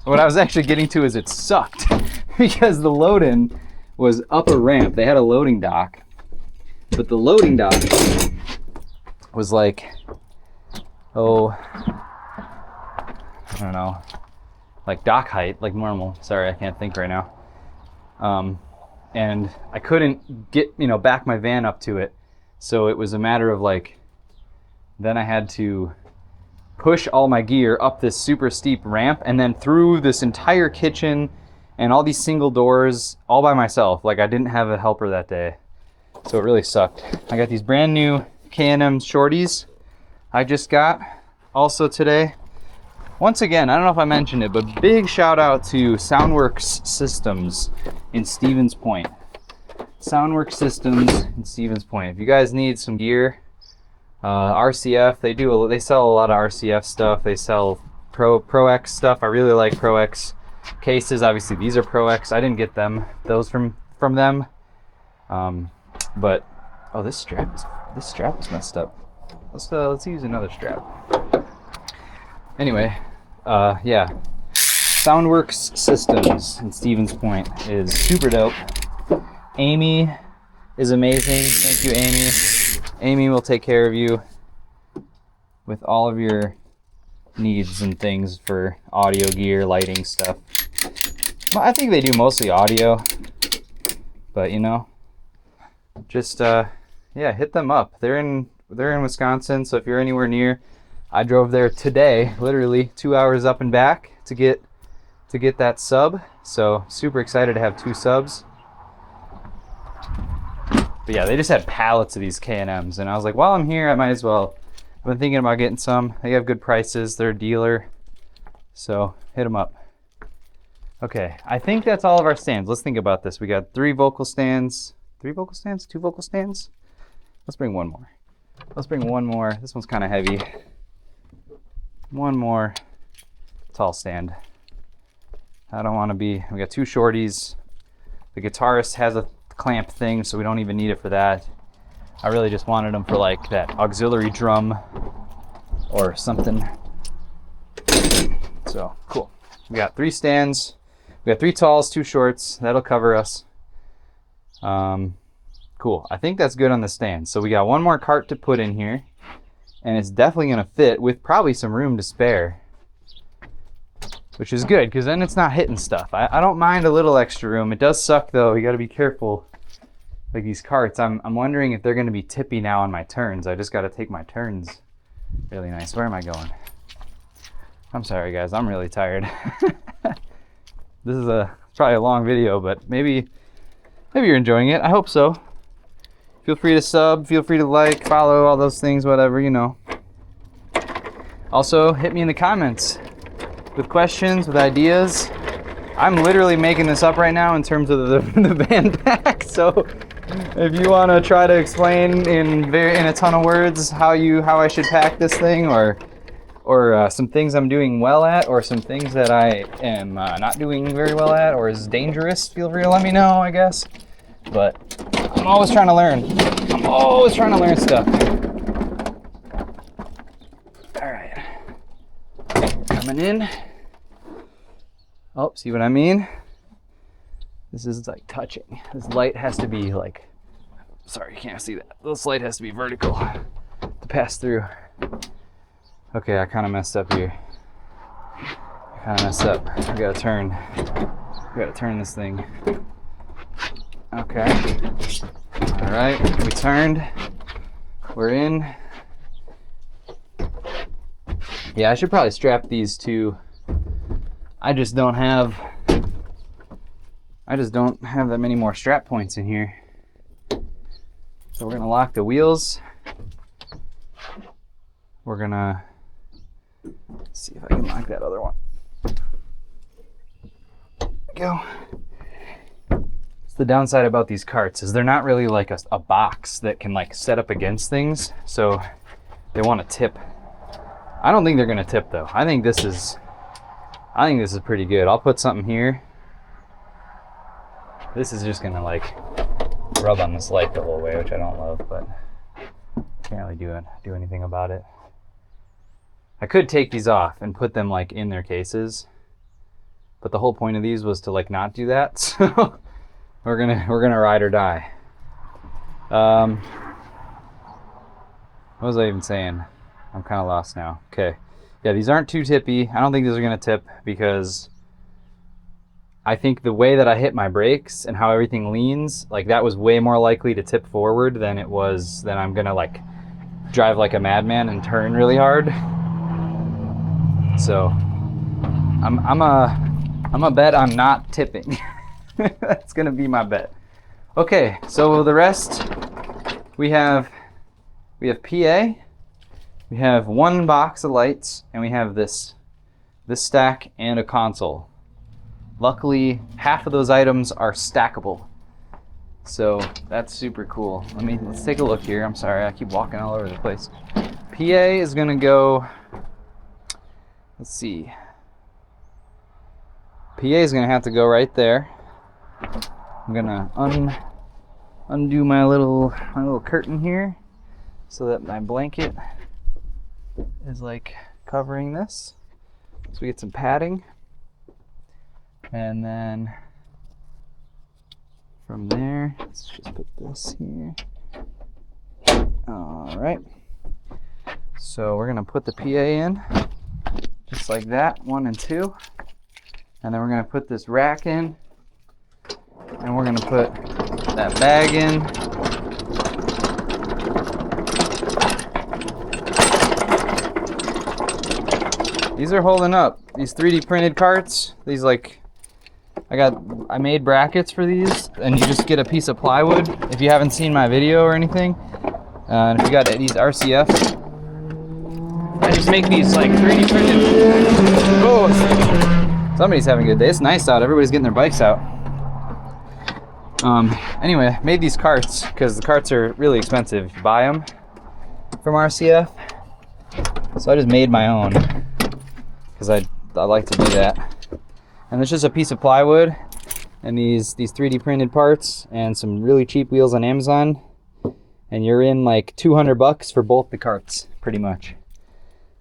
What I was actually getting to is it sucked because the load-in was up a ramp. They had a loading dock, but the loading dock was like, I don't know, like dock height, like normal. Sorry, I can't think right now. And I couldn't get, back my van up to it. So it was a matter of like, then I had to push all my gear up this super steep ramp and then through this entire kitchen and all these single doors all by myself. Like I didn't have a helper that day. So it really sucked. I got these brand new K&M shorties I just got also today. Once again, I don't know if I mentioned it, but big shout out to Soundworks Systems in Stevens Point. Soundworks Systems in Stevens Point. If you guys need some gear, RCF, they sell a lot of RCF stuff. They sell Pro X stuff. I really like Pro X cases. Obviously these are Pro X. I didn't get those from them. But oh, this strap is messed up. Let's use another strap. Anyway, yeah, Soundworks Systems in Stevens Point is super dope. Amy is amazing. Thank you, Amy. Amy will take care of you with all of your needs and things for audio gear, lighting stuff. Well, I think they do mostly audio, but you know, just yeah, hit them up. They're in Wisconsin, so if you're anywhere near, I drove there today, literally 2 hours up and back to get that sub. So super excited to have 2 subs. But yeah, they just had pallets of these K&Ms, and I was like, while I'm here, I might as well. I've been thinking about getting some. They have good prices. They're a dealer, so hit them up. Okay, I think that's all of our stands. Let's think about this. We got 3 vocal stands. 3 vocal stands? 2 vocal stands? Let's bring one more. Let's bring one more. This one's kind of heavy. One more tall stand. I don't want to be. We got 2 shorties. The guitarist has a clamp thing, so we don't even need it for that. I really just wanted them for like that auxiliary drum or something. So cool. We got 3 stands. We got 3 talls, 2 shorts. That'll cover us. Cool. I think that's good on the stand. So we got one more cart to put in here, and it's definitely gonna fit with probably some room to spare, which is good because then it's not hitting stuff. I don't mind a little extra room. It does suck though. You got to be careful. Like these carts, I'm wondering if they're gonna be tippy now on my turns. I just got to take my turns really nice. Where am I going? I'm sorry guys, I'm really tired. This is probably a long video, but maybe you're enjoying it. I hope so. Feel free to sub, feel free to like, follow, all those things, whatever, you know. Also, hit me in the comments with questions, with ideas. I'm literally making this up right now in terms of the band pack, so if you want to try to explain in a ton of words how I should pack this thing, or some things I'm doing well at, or some things that I am not doing very well at, or is dangerous, feel free to let me know, I guess. But I'm always trying to learn. I'm always trying to learn stuff. All right. Coming in. Oh, see what I mean? This is like touching. This light has to be like, sorry, you can't see that. This light has to be vertical to pass through. Okay, I kind of messed up here. I gotta turn this thing. Okay. All right, we turned. We're in. Yeah, I should probably strap these two. I just don't have that many more strap points in here. So we're gonna lock the wheels. We're gonna see if I can lock that other one. There we go. The downside about these carts is they're not really like a box that can like set up against things, so they want to tip. I don't think they're gonna tip though. I think this is pretty good. I'll put something here. This is just gonna like rub on this light the whole way, which I don't love, but can't really do anything about it. I could take these off and put them like in their cases, but the whole point of these was to like not do that. So we're gonna ride or die. What was I even saying? I'm kind of lost now. Okay, yeah, these aren't too tippy. I don't think these are gonna tip because I think the way that I hit my brakes and how everything leans, like that was way more likely to tip forward than I'm gonna like drive like a madman and turn really hard. So I'm a bet on not tipping. That's gonna be my bet. Okay, so the rest we have PA, we have one box of lights, and we have this stack and a console. Luckily, half of those items are stackable, so that's super cool. Let's take a look here. I'm sorry, I keep walking all over the place. PA is gonna go, let's see. PA is gonna have to go right there. I'm gonna undo my little curtain here so that my blanket is like covering this. So we get some padding. And then from there, let's just put this here. All right. So we're gonna put the PA in just like that, 1 and 2. And then we're gonna put this rack in, and we're gonna put that bag in. These are holding up. These 3D printed carts, these I made brackets for these, and you just get a piece of plywood if you haven't seen my video or anything. And if you got these RCFs, I just make these like 3D printed. Oh, somebody's having a good day. It's nice out. Everybody's getting their bikes out. Anyway, I made these carts because the carts are really expensive if you buy them from RCF. So I just made my own because I like to do that. And it's just a piece of plywood and these 3D printed parts and some really cheap wheels on Amazon. And you're in like $200 for both the carts, pretty much.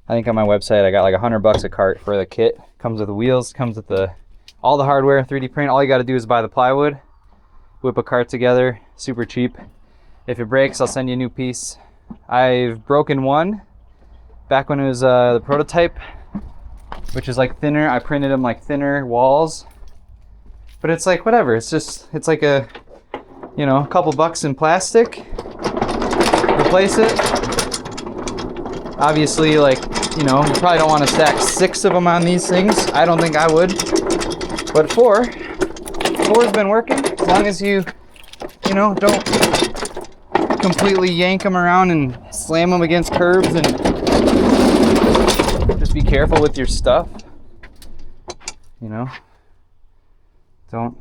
I think on my website I got like $100 a cart for the kit. Comes with the wheels, comes with all the hardware, 3D print. All you got to do is buy the plywood, whip a cart together, super cheap. If it breaks, I'll send you a new piece. I've broken one back when it was the prototype, which is like thinner. I printed them like thinner walls, but it's like whatever. It's like a couple bucks in plastic. Replace it. Obviously, you probably don't want to stack 6 of them on these things. I don't think I would, but 4's been working as long as you don't completely yank them around and slam them against curbs, and just be careful with your stuff. Don't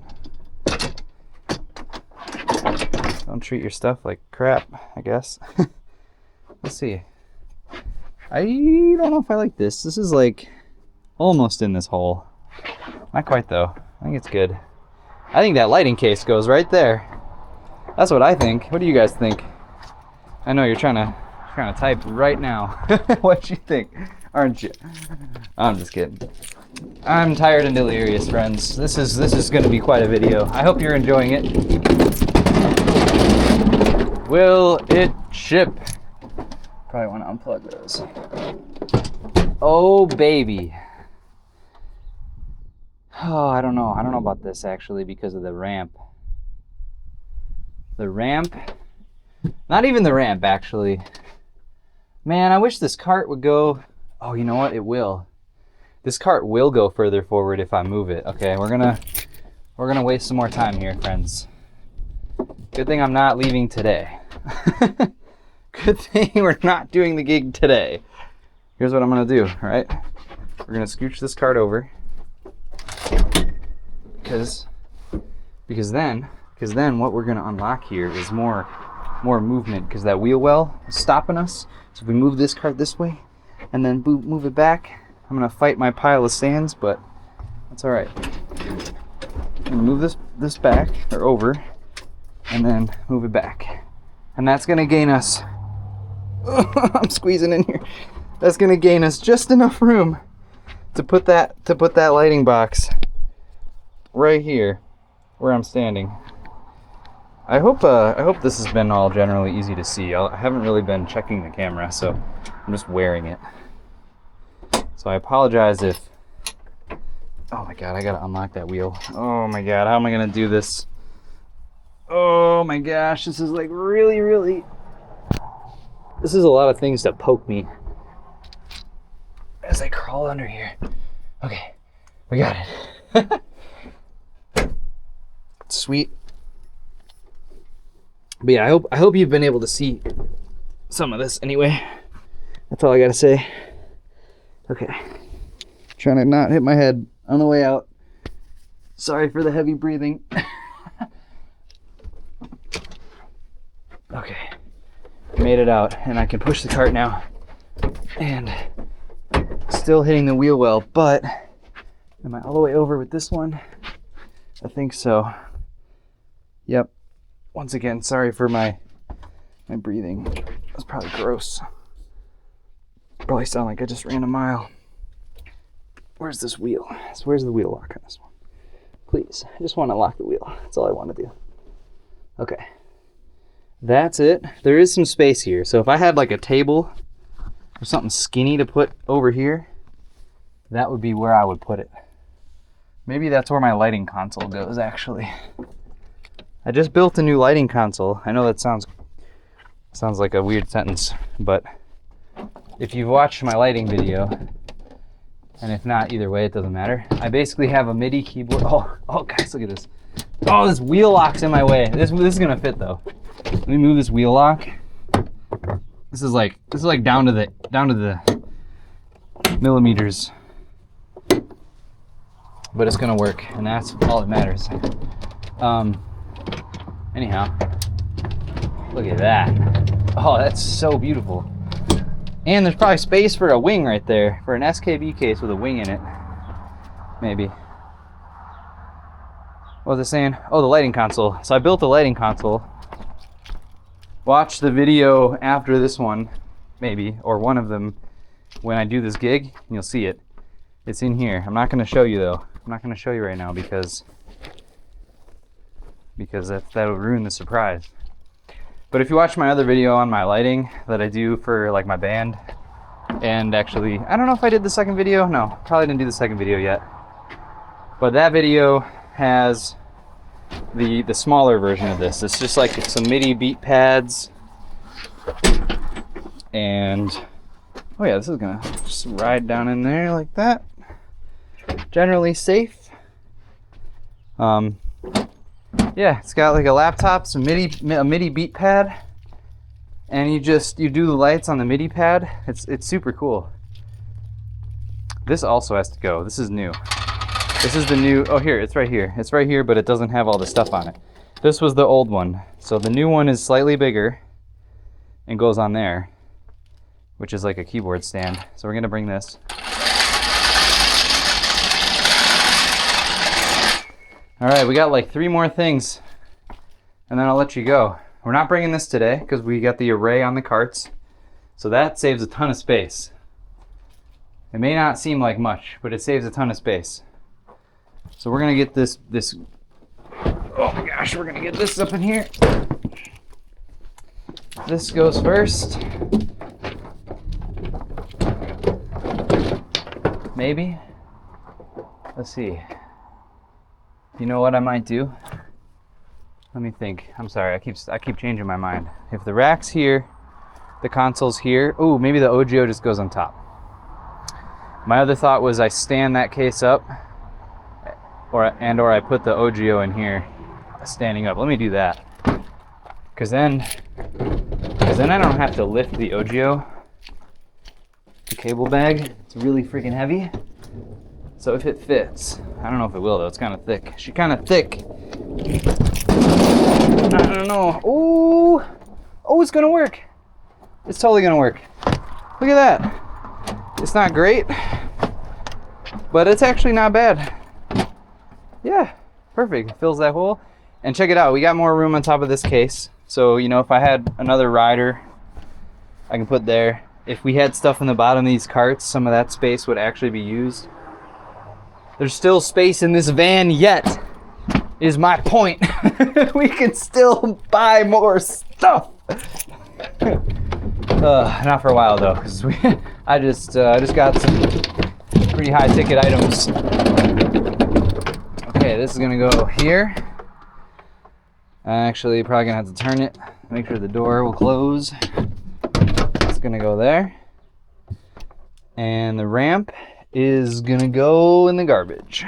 treat your stuff like crap, I guess. Let's see. I don't know if I like this. This is like almost in this hole. Not quite though. I think it's good. I think that lighting case goes right there. That's what I think. What do you guys think? I know you're trying to type right now. What you think, aren't you? I'm just kidding. I'm tired and delirious, friends. This is going to be quite a video. I hope you're enjoying it. Will it ship? Probably want to unplug those. Oh baby. Oh, I don't know about this actually because of the ramp. Not even the ramp actually. Man, I wish this cart would go. Oh, you know what? It will. This cart will go further forward if I move it. Okay, we're gonna waste some more time here, friends. Good thing I'm not leaving today. Good thing we're not doing the gig today. Here's what I'm gonna do, all right? We're gonna scooch this cart over. Because then what we're gonna unlock here is more movement, because that wheel well is stopping us. So if we move this cart this way and then move it back, I'm gonna fight my pile of sands, but that's all right. I'm gonna move this back or over and then move it back. And that's gonna gain us, I'm squeezing in here. That's gonna gain us just enough room to put that lighting box right here where I'm standing. I hope this has been all generally easy to see. I haven't really been checking the camera, so I'm just wearing it. So I apologize if... Oh my god, I gotta unlock that wheel. Oh my god, how am I gonna do this? Oh my gosh, this is like really... This is a lot of things to poke me as I crawl under here. Okay, we got it. Sweet. But yeah, I hope you've been able to see some of this anyway. That's all I gotta say. Okay. Trying to not hit my head on the way out. Sorry for the heavy breathing. Okay. Made it out, and I can push the cart now. And still hitting the wheel well, but am I all the way over with this one? I think so. Yep. Once again, sorry for my breathing. That's probably gross. Probably sound like I just ran a mile. Where's this wheel? Where's the wheel lock on this one? Please, I just want to lock the wheel. That's all I want to do. Okay. That's it. There is some space here. So if I had like a table or something skinny to put over here, that would be where I would put it. Maybe that's where my lighting console goes, actually. I just built a new lighting console. I know that sounds like a weird sentence, but if you've watched my lighting video, and if not, either way, it doesn't matter. I basically have a MIDI keyboard. Oh, guys, look at this. Oh, this wheel lock's in my way. This is gonna fit though. Let me move this wheel lock. This is like down to the millimeters, but it's gonna work, and that's all that matters. Anyhow, look at that. Oh, that's so beautiful. And there's probably space for a wing right there, for an SKB case with a wing in it. Maybe. What was I saying? Oh, the lighting console. So I built a lighting console. Watch the video after this one, maybe, or one of them, when I do this gig, and you'll see it. It's in here. I'm not going to show you, though. I'm not going to show you right now because that would ruin the surprise. But if you watch my other video on my lighting that I do for like my band, and actually, I don't know if I did the second video. No, probably didn't do the second video yet. But that video has the smaller version of this. It's just like some MIDI beat pads. And, oh yeah, this is gonna just ride down in there like that. Generally safe. Yeah, it's got like a laptop, a MIDI beat pad, and you do the lights on the MIDI pad. It's super cool. This also has to go. This is new. This is the new. Oh, here, it's right here. It's right here, but it doesn't have all the stuff on it. This was the old one. So the new one is slightly bigger and goes on there, which is like a keyboard stand. So we're gonna bring this. All right, we got like 3 more things, and then I'll let you go. We're not bringing this today because we got the array on the carts, so that saves a ton of space. It may not seem like much, but it saves a ton of space. So we're gonna get this, oh my gosh, we're gonna get this up in here. This goes first. Maybe. Let's see. You know what I might do? Let me think. I'm sorry, I keep changing my mind. If the rack's here, the console's here. Ooh, maybe the OGO just goes on top. My other thought was I stand that case up, or I put the OGO in here, standing up. Let me do that, because then I don't have to lift the OGO, the cable bag. It's really freaking heavy. So if it fits, I don't know if it will though, it's kind of thick. She's kind of thick. I don't know. Oh, it's gonna work. It's totally gonna work. Look at that. It's not great, but it's actually not bad. Yeah, perfect. It fills that hole. And check it out, we got more room on top of this case. So, you know, if I had another rider, I can put there. If we had stuff in the bottom of these carts, some of that space would actually be used. There's still space in this van yet, is my point. We can still buy more stuff. Not for a while though, because I just got some pretty high ticket items. Okay, this is gonna go here. Actually, probably gonna have to turn it, make sure the door will close. It's gonna go there. And the ramp is gonna go in the garbage.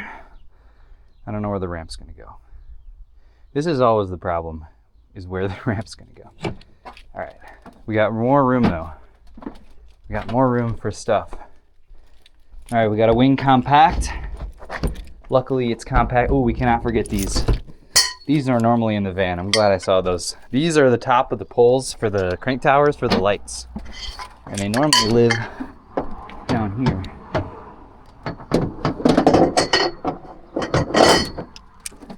I don't know where the ramp's gonna go. This is always the problem. is where the ramp's gonna go. All right, we got more room though. We got more room for stuff. All right, we got a wing compact. Luckily it's compact. Oh, we cannot forget these. These are normally in the van. I'm glad I saw those. These are the top of the poles for the crank towers for the lights. And they normally live down here.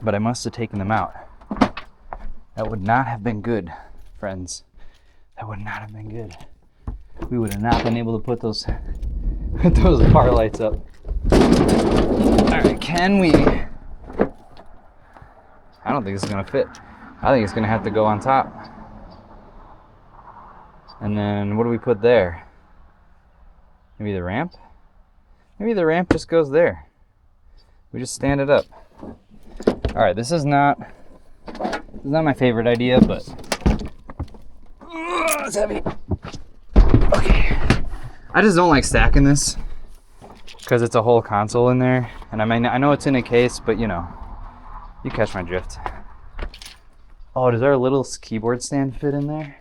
But I must have taken them out. That would not have been good, friends. That would not have been good. We would have not been able to put those bar lights up. All right, can we? I don't think this is gonna fit. I think it's gonna have to go on top. And then what do we put there? Maybe the ramp? Maybe the ramp just goes there. We just stand it up. All right, this is not my favorite idea, but it's heavy. Okay. I just don't like stacking this because it's a whole console in there. And I know it's in a case, but you know, you catch my drift. Oh, does our little keyboard stand fit in there?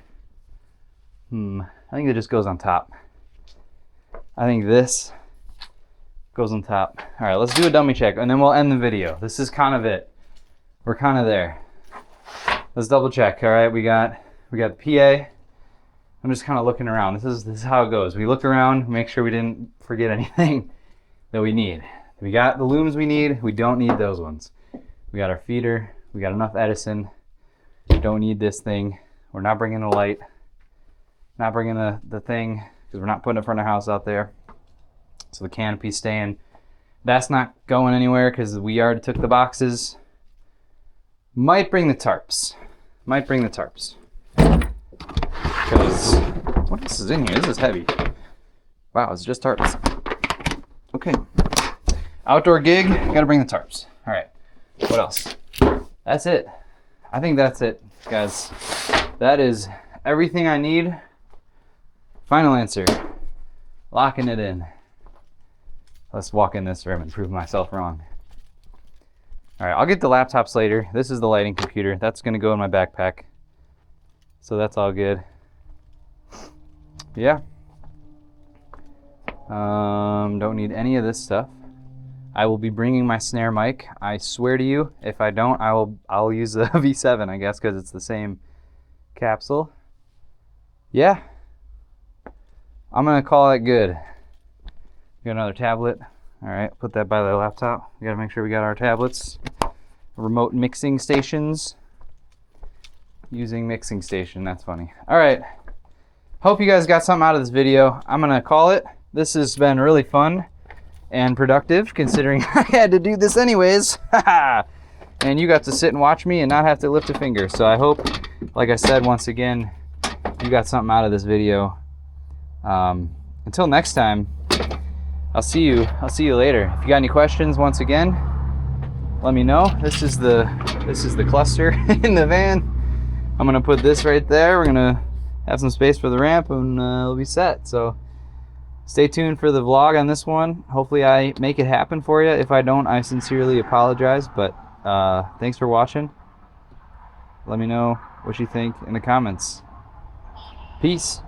I think it just goes on top. I think this goes on top. All right, let's do a dummy check and then we'll end the video. This is kind of it. We're kind of there. Let's double check. All right, we got the PA. I'm just kind of looking around. This is how it goes. We look around, make sure we didn't forget anything that we need. We got the looms we need. We don't need those ones. We got our feeder. We got enough Edison. We don't need this thing. We're not bringing the light. Not bringing the thing because we're not putting it in front of the house out there. So the canopy's staying. That's not going anywhere because we already took the boxes. Might bring the tarps. Might bring the tarps. Because what else is in here? This is heavy. Wow, it's just tarps. Okay. Outdoor gig, gotta bring the tarps. All right. What else? That's it. I think that's it, guys. That is everything I need. Final answer. Locking it in. Let's walk in this room and prove myself wrong. All right, I'll get the laptops later. This is the lighting computer. That's gonna go in my backpack. So that's all good. Yeah. Don't need any of this stuff. I will be bringing my snare mic. I swear to you, if I don't, I'll use the V7, I guess, because it's the same capsule. Yeah. I'm gonna call it good. Got another tablet. All right, put that by the laptop. We gotta make sure we got our tablets. Remote mixing stations. Using mixing station, that's funny. All right, hope you guys got something out of this video. I'm gonna call it. This has been really fun and productive considering I had to do this anyways. And you got to sit and watch me and not have to lift a finger. So I hope, like I said, once again, you got something out of this video. Until next time, I'll see you later. If you got any questions, once again, let me know. This is the cluster in the van. I'm gonna put this right there. We're gonna have some space for the ramp and it'll be set. So stay tuned for the vlog on this one. Hopefully I make it happen for you. If I don't, I sincerely apologize, but thanks for watching. Let me know what you think in the comments. Peace.